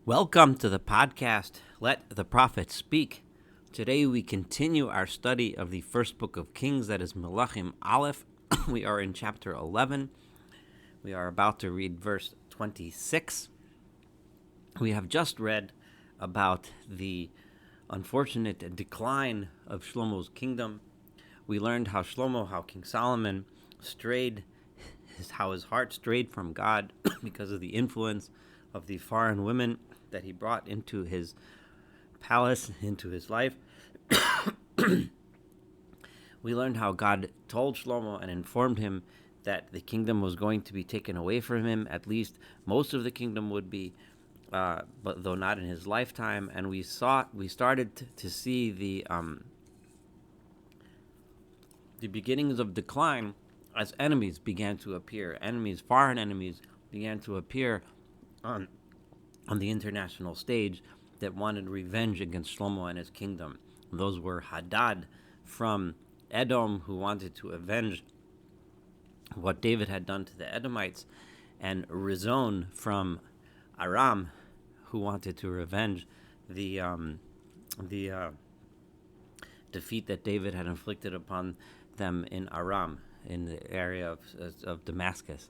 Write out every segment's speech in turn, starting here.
Welcome to the podcast, Let the Prophet Speak. Today we continue our study of the first book of Kings, that is Melachim Aleph. We are in chapter 11. We are about to read verse 26. We have just read about the unfortunate decline of Shlomo's kingdom. We learned how King Solomon how his heart strayed from God because of the influence of the foreign women that he brought into his palace, into his life. We learned how God told Shlomo and informed him that the kingdom was going to be taken away from him. At least most of the kingdom would be, but though not in his lifetime. And we started to see the beginnings of decline as enemies began to appear. Foreign enemies began to appear on the international stage that wanted revenge against Shlomo and his kingdom. Those were Hadad from Edom, who wanted to avenge what David had done to the Edomites, and Rezon from Aram, who wanted to revenge the defeat that David had inflicted upon them in Aram, in the area of Damascus.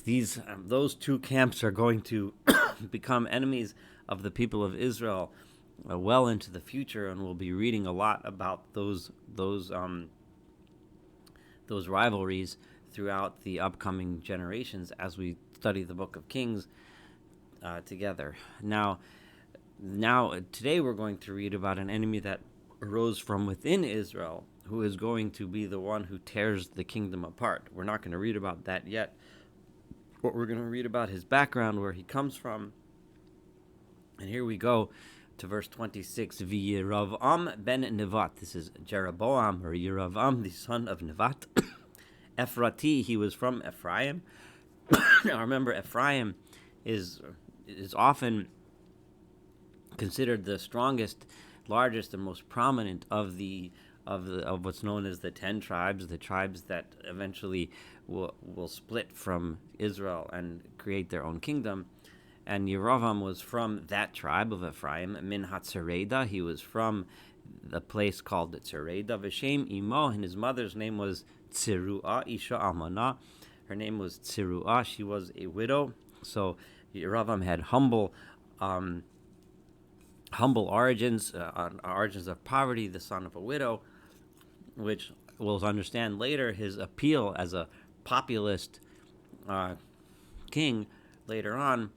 Those two camps are going to become enemies of the people of Israel well into the future, and we'll be reading a lot about those rivalries throughout the upcoming generations as we study the book of Kings together. Now, today we're going to read about an enemy that arose from within Israel, who is going to be the one who tears the kingdom apart. We're not going to read about that yet, but we're going to read about his background, where he comes from. And here we go to verse 26. V'Yeravam ben Nevat. This is Jeroboam, or Yeravam, the son of Nevat. Ephrati, he was from Ephraim. Now remember, Ephraim is often considered the strongest, largest, and most prominent of what's known as the 10 tribes, the tribes that eventually will split from Israel and create their own kingdom. And Yerovam was from that tribe of Ephraim, Min HaTzereda. He was from the place called Tzereda. V'Shem Imo, and his mother's name was Tzeruah, Isha Almanah. Her name was Tzeruah. She was a widow. So Yerovam had humble origins, origins of poverty, the son of a widow, which we'll understand later his appeal as a populist king later on.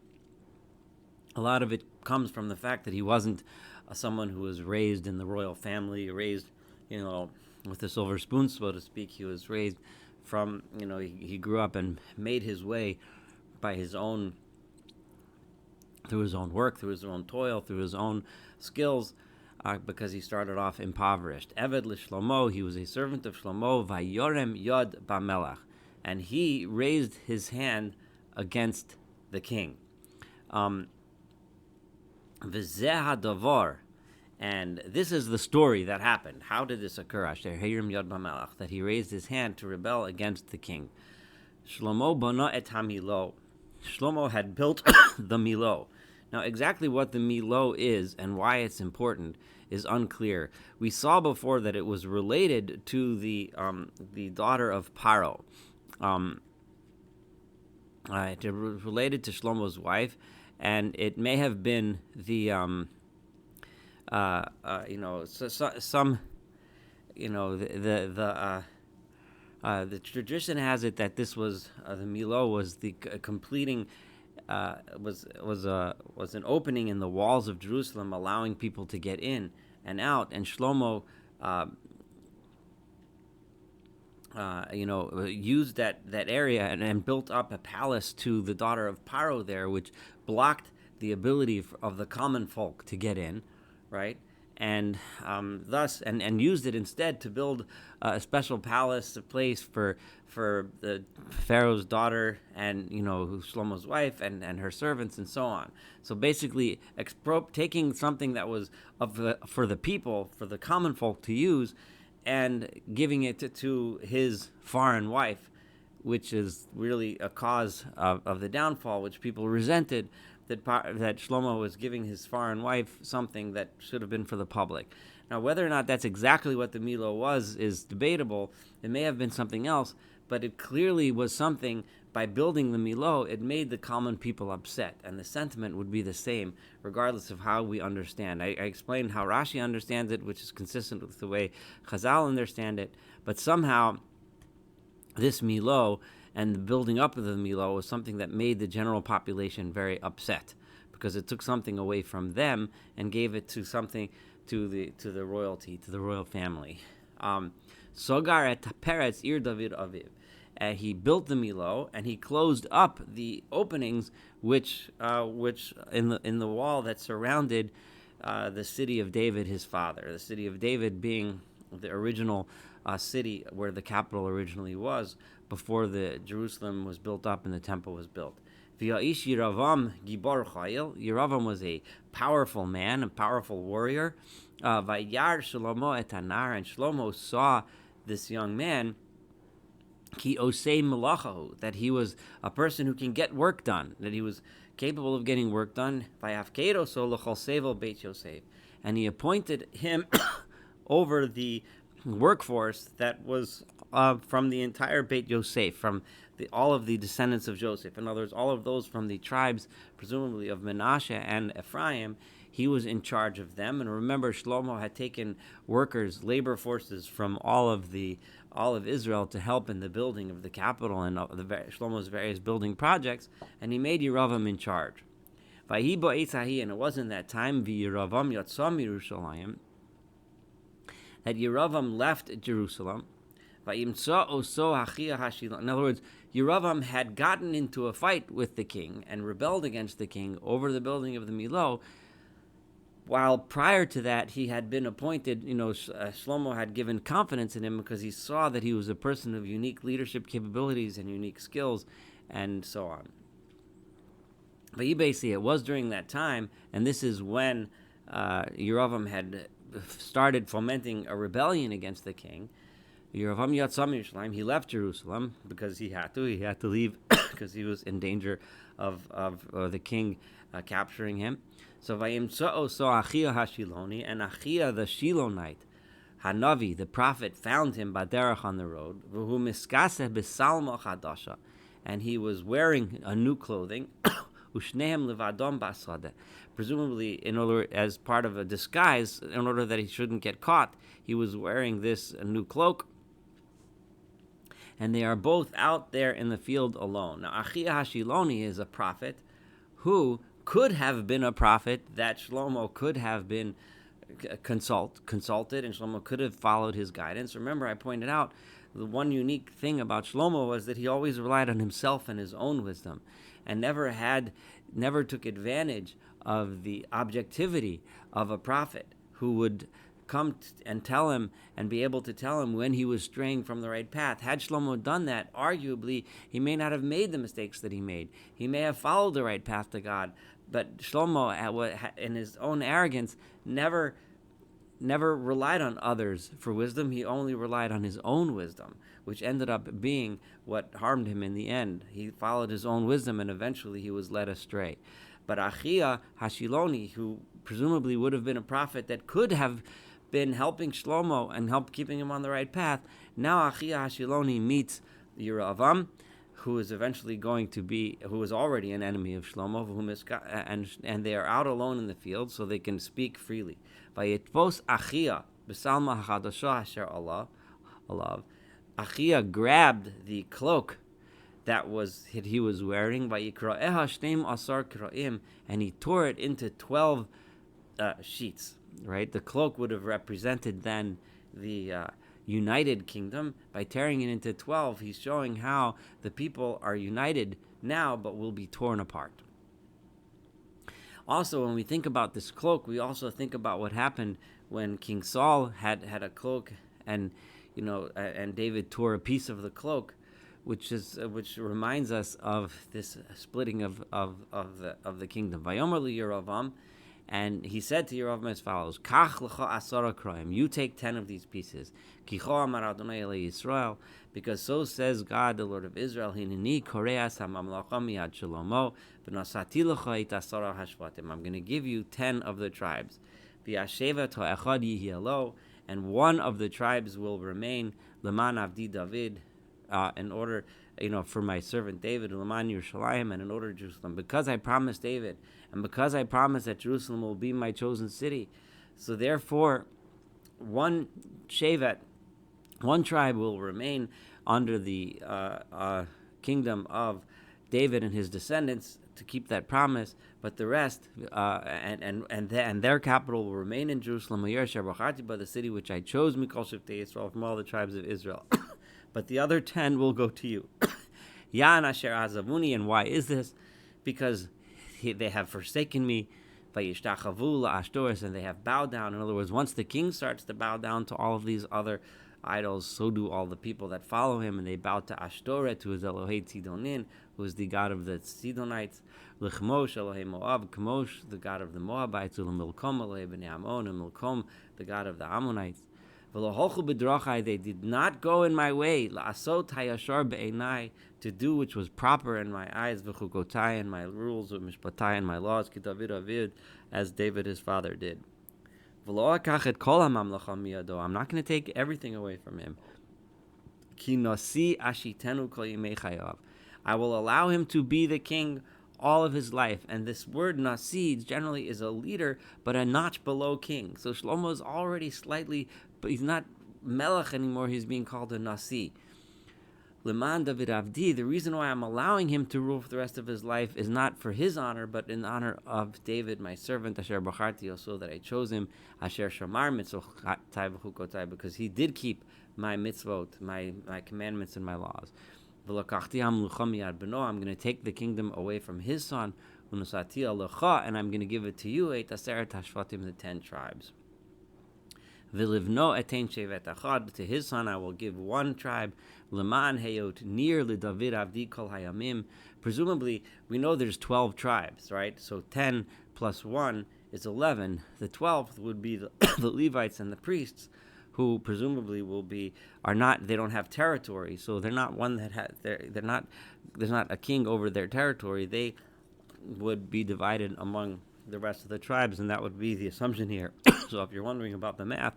A lot of it comes from the fact that he wasn't someone who was raised in the royal family, raised, with a silver spoon, so to speak. He was raised from, he grew up and made his way by through his own work, through his own toil, through his own skills, because he started off impoverished. Eved l'Shlomo, he was a servant of Shlomo, Vayorem Yod Bamelach, and he raised his hand against the king. V'zeh hadavar, and this is the story that happened. How did this occur? Asher Hayrim Yod Bamelach, that he raised his hand to rebel against the king. Shlomo bona et hamilo. Shlomo had built the Milo. Now, exactly what the Milo is and why it's important is unclear. We saw before that it was related to the daughter of Paro. It was related to Shlomo's wife, and it may have been the the tradition has it that this was the Milo was the completing was an opening in the walls of Jerusalem, allowing people to get in and out. And Shlomo, used that area and built up a palace to the daughter of Paro there, which blocked the ability of the common folk to get in, right? And thus used it instead to build a special palace, a place for the Pharaoh's daughter and Shlomo's wife and her servants and so on. So basically, taking something that was for the people, for the common folk to use, and giving it to his foreign wife, which is really a cause of the downfall, which people resented that Shlomo was giving his foreign wife something that should have been for the public. Now, whether or not that's exactly what the Milo was is debatable. It may have been something else, but it clearly was something. By building the Milo, it made the common people upset, and the sentiment would be the same, regardless of how we understand. I explained how Rashi understands it, which is consistent with the way Chazal understand it, but somehow this Milo and the building up of the Milo was something that made the general population very upset, because it took something away from them and gave it to something to the royalty, to the royal family. Sogar et Peretz ir David Aviv. He built the Milo, and he closed up the openings which in the wall that surrounded the city of David, his father. The city of David being the original city where the capital originally was before the Jerusalem was built up and the temple was built. V'ya'ish Yeravam Gibor Chayil. Yeravam was a powerful man, a powerful warrior. Vayar Shlomo et Anar, and Shlomo saw this young man, Ki osei malachahu, that he was a person who can get work done, that he was capable of getting work done. Vayafkedo so l'chol sevel Beit Yosef, and he appointed him over the workforce that was from the entire Beit Yosef, from all of the descendants of Joseph. In other words, all of those from the tribes, presumably of Menashe and Ephraim. He was in charge of them. And remember, Shlomo had taken workers, labor forces from all of Israel to help in the building of the capital and Shlomo's various building projects, and he made Yeravam in charge. And it was in that time Yeravam yatzam Yerushalayim that Yeravam left Jerusalem. In other words, Yeravam had gotten into a fight with the king and rebelled against the king over the building of the Milo, while prior to that he had been appointed. Shlomo had given confidence in him because he saw that he was a person of unique leadership capabilities and unique skills, and so on. But basically, it was during that time, and this is when Yeravam had started fomenting a rebellion against the king. Yeravam yatzam Yerushalayim. He left Jerusalem because he had to. He had to leave because he was in danger of the king capturing him. So vayimtza'o so Achia Hashiloni, and Achia the Shilonite, Hanavi, the prophet, found him baderach on the road. V'hu miskaseh b'salma chadasha, and he was wearing a new clothing. Ushnehem levadom basade, presumably as part of a disguise, in order that he shouldn't get caught. He was wearing this new cloak, and they are both out there in the field alone. Now, Achia Hashiloni is a prophet who could have been a prophet that Shlomo could have been consulted, and Shlomo could have followed his guidance. Remember, I pointed out the one unique thing about Shlomo was that he always relied on himself and his own wisdom, and never took advantage of the objectivity of a prophet who would come and tell him and be able to tell him when he was straying from the right path. Had Shlomo done that, arguably, he may not have made the mistakes that he made. He may have followed the right path to God, but Shlomo, in his own arrogance, never relied on others for wisdom. He only relied on his own wisdom, which ended up being what harmed him in the end. He followed his own wisdom, and eventually he was led astray. But Achia Hashiloni, who presumably would have been a prophet that could have been helping Shlomo and keeping him on the right path, now Achia Hashiloni meets Yeravam, who is eventually who is already an enemy of Shlomo, and they are out alone in the field, so they can speak freely. Vayitpos Achia b'salma hachadasha asher alav. Achia grabbed the cloak that he was wearing, vayikra'eha shneim asar kra'im, and he tore it into 12 sheets. Right, the cloak would have represented then the united kingdom. By tearing it into 12, he's showing how the people are united now, but will be torn apart. Also, when we think about this cloak, we also think about what happened when King Saul had a cloak, and David tore a piece of the cloak, which reminds us of this splitting of the kingdom. Vayomer li Yeravam, And he said to Yerovam as follows: Kach lecha asara kroim. You take 10 of these pieces. Kicho amar Adonai ele Yisrael, because so says God, the Lord of Israel. Hineni koreas hamamlacha miyad Shlomo, v'nasati lecha et asara hashvatim. I'm going to give you 10 of the tribes. V'yasheva to'echad yihielo, and one of the tribes will remain. Leman avdi David, in order, for my servant David, Leman Yerushalayim, and in order Jerusalem, because I promised David, and because I promised that Jerusalem will be my chosen city. So therefore, one shevet, one tribe will remain under the kingdom of David and his descendants to keep that promise, but the rest, and their capital will remain in Jerusalem, by the city which I chose, Mikol Shivtei Yisrael, from all the tribes of Israel. But the other 10 will go to you. Yan Asher Azavuni, and why is this? Because they have forsaken me, Vayishtachavu la'ashtoris, and they have bowed down. In other words, once the king starts to bow down to all of these other idols, so do all the people that follow him, and they bow to Ashtoret, who is Elohei Tzidonin, who is the god of the Sidonites, L'chmosh Elohei Moab, Kmosh, the god of the Moabites, U'lemilkom Elohei Bnei Ammon, and Milkom, the god of the Ammonites. They did not go in my way, la'asot hayashar be'enai, to do which was proper in my eyes, v'chukotai, and my rules, v'mishpatai, and my laws, k'David avid, as David his father did. I'm not going to take everything away from him. Ki nasi ashitenu kol yimei chayav. I will allow him to be the king all of his life. And this word nasi generally is a leader, but a notch below king. So Shlomo is already slightly, but he's not melech anymore, he's being called a nasi. Leman David Avdi, the reason why I'm allowing him to rule for the rest of his life is not for his honor, but in honor of David, my servant, Asher Bacharti, also that I chose him, Asher Shamar Mitzvotai V'chukotai, because he did keep my mitzvot, my commandments and my laws. I'm going to take the kingdom away from his son, and I'm going to give it to you, the 10 tribes. To his son I will give one tribe. Leman heyot near David avdi kol hayamim. Presumably, we know there's 12 tribes, right? So 10 plus 1 is 11. The 12th would be the Levites and the priests, who presumably they don't have territory, so they're not one that there's not a king over their territory. They would be divided among the rest of the tribes, and that would be the assumption here. So if you're wondering about the math,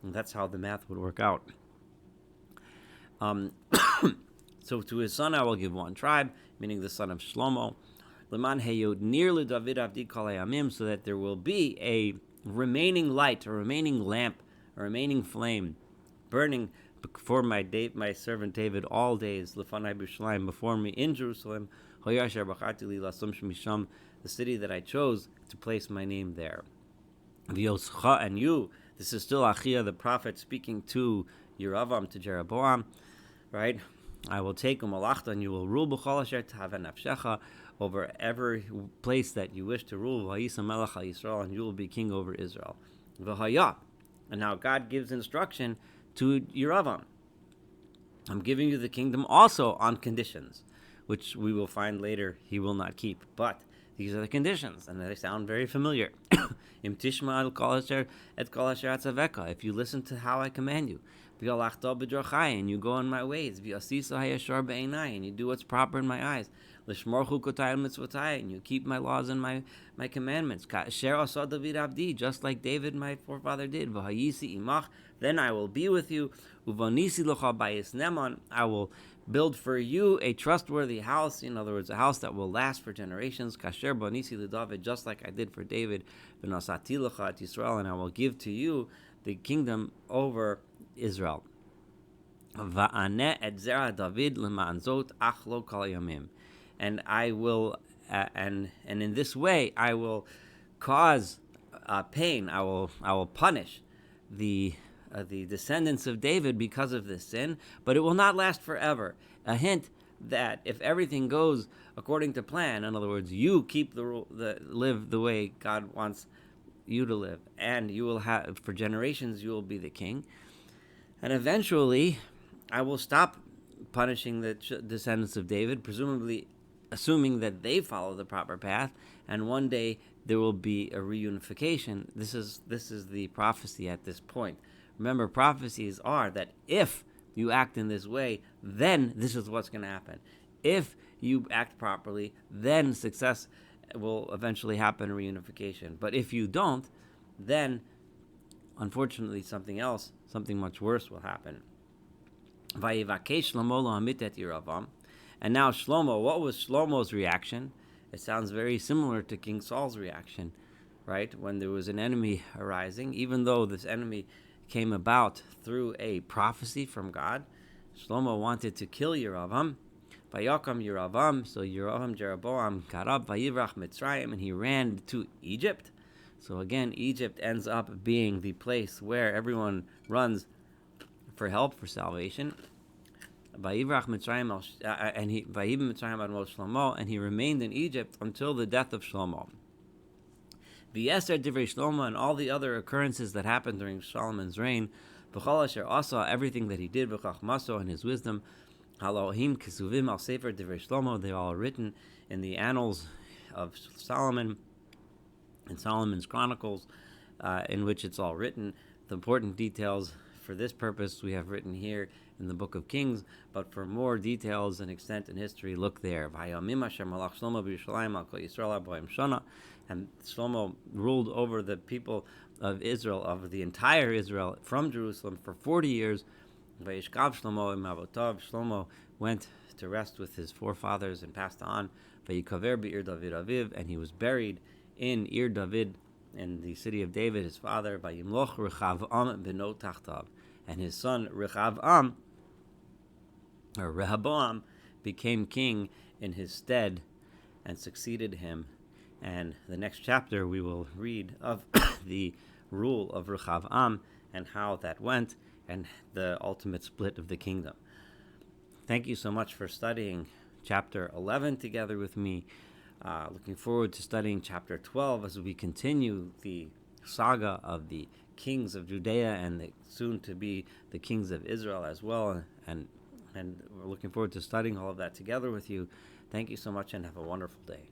that's how the math would work out. So to his son I will give one tribe, meaning the son of Shlomo. Leman heyod near David avdi kol hayamim, so that there will be a remaining light, a remaining lamp, a remaining flame, burning before my servant David all days, lefanai b'Yerushalayim, before me in Jerusalem, hoyasher b'charti li lasum shemisham, the city that I chose to place my name there. V'yoscha, and you, this is still Achia, the prophet, speaking to Yeravam, to Jereboam, right? I will take Malachta, and you will rule b'chol asher tahaven nafshecha, over every place that you wish to rule, v'hayisa melech Yisrael, and you will be king over Israel. V'haya, and now God gives instruction to Yeravam. I'm giving you the kingdom also on conditions, which we will find later he will not keep. But these are the conditions, and they sound very familiar. Im tishma el kol asher et kol asher atzaveka, if you listen to how I command you, v'yalachta b'drachai, and you go in my ways, v'yasisa hayashar be'enai, and you do what's proper in my eyes, l'shmor chukotai mitzvotai, and you keep my laws and my commandments, ka'asher asa David avdi, just like David my forefather did, v'hayisi imach, then I will be with you, uvanisi locha bayis neman, I will build for you a trustworthy house, in other words, a house that will last for generations, kasher bonisi l'David, just like I did for David, v'nasati locha et Yisrael, and I will give to you the kingdom over Israel. Va'aneh et zera David l'ma'anzot ach lo kol yamim, and I will, and in this way I will cause pain. I will punish the descendants of David because of this sin, but it will not last forever. A hint that if everything goes according to plan, in other words, you keep live the way God wants you to live, and you will have, for generations, you will be the king, and eventually I will stop punishing the descendants of David, presumably assuming that they follow the proper path, and one day there will be a reunification. This is the prophecy at this point. Remember, prophecies are that if you act in this way, then this is what's going to happen. If you act properly, then success will eventually happen, reunification. But if you don't, then unfortunately something much worse will happen. And now Shlomo, what was Shlomo's reaction? It sounds very similar to King Saul's reaction, right? When there was an enemy arising, even though this enemy came about through a prophecy from God, Shlomo wanted to kill Yerovam. Vayakam Yerovam, so Jeroboam got up, Vayivrach Mitzrayim, and he ran to Egypt. So again, Egypt ends up being the place where everyone runs for help, for salvation. Vayivrach Mitzrayim, and he Vayibim Mitzrayim ad mot Shlomo, and he remained in Egypt until the death of Shlomo. V'yeser divrei Shlomo, and all the other occurrences that happened during Solomon's reign, v'chol asher asa, everything that he did, v'chachmaso, and his wisdom, Halohim Kesuvim al Sefer Divrei Shlomo, they are all written in the annals of Solomon, in Solomon's Chronicles, in which it's all written. The important details for this purpose we have written here in the Book of Kings, but for more details and extent in history, look there. And Shlomo ruled over the people of Israel, of the entire Israel, from Jerusalem for 40 years. Shlomo went to rest with his forefathers and passed on. And he was buried in Ir David, in the city of David, his father. And his son Rehoboam became king in his stead and succeeded him. And the next chapter we will read of the rule of Rehoboam and how that went, and the ultimate split of the kingdom. Thank you so much for studying chapter 11 together with me. Looking forward to studying chapter 12 as we continue the saga of the kings of Judea and the soon to be the kings of Israel as well. And we're looking forward to studying all of that together with you. Thank you so much and have a wonderful day.